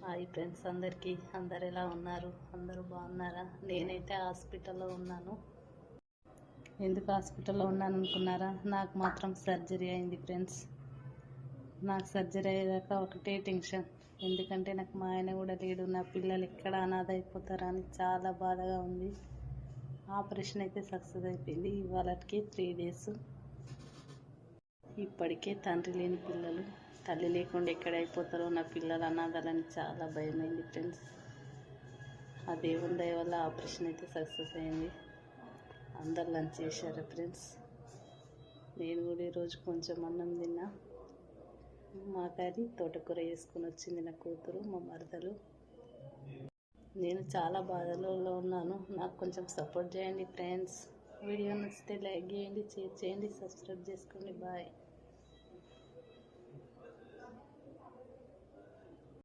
Hi friends, అందరు ఎలా ఉన్నారు? అందరూ బాగున్నారా? నేనైతే హాస్పిటల్లో ఉన్నాను. ఎందుకు హాస్పిటల్లో ఉన్నాను అనుకున్నారా? నాకు మాత్రం సర్జరీ అయింది ఫ్రెండ్స్. నాకు సర్జరీ అయ్యేదాకా ఒకటే టెన్షన్. ఎందుకంటే నాకు మా ఆయన కూడా లేడు, నా పిల్లలు ఎక్కడ అనాథ అయిపోతారా అని చాలా బాధగా ఉంది. ఆపరేషన్ అయితే సక్సెస్ అయిపోయింది. ఇవాళకి 3 డేస్. ఇప్పటికే తండ్రి లేని పిల్లలు, తల్లి లేకుండా ఎక్కడైపోతారో నా పిల్లలు అనాథాలని చాలా భయమైంది ఫ్రెండ్స్. ఆ దేవుని దయ వల్ల ఆపరేషన్ అయితే సక్సెస్ అయింది. అందరు లంచ్ చేశారు ఫ్రెండ్స్. నేను కూడా ఈరోజు కొంచెం అన్నం తిన్నా. మా కర్రీ తోటకూర వేసుకొని వచ్చింది నా కూతురు, మా మరదలు. నేను చాలా బాధలలో ఉన్నాను. నాకు కొంచెం సపోర్ట్ చేయండి ఫ్రెండ్స్. వీడియో నచ్చితే లైక్ చేయండి, షేర్ చేయండి, సబ్స్క్రైబ్ చేసుకోండి. బాయ్.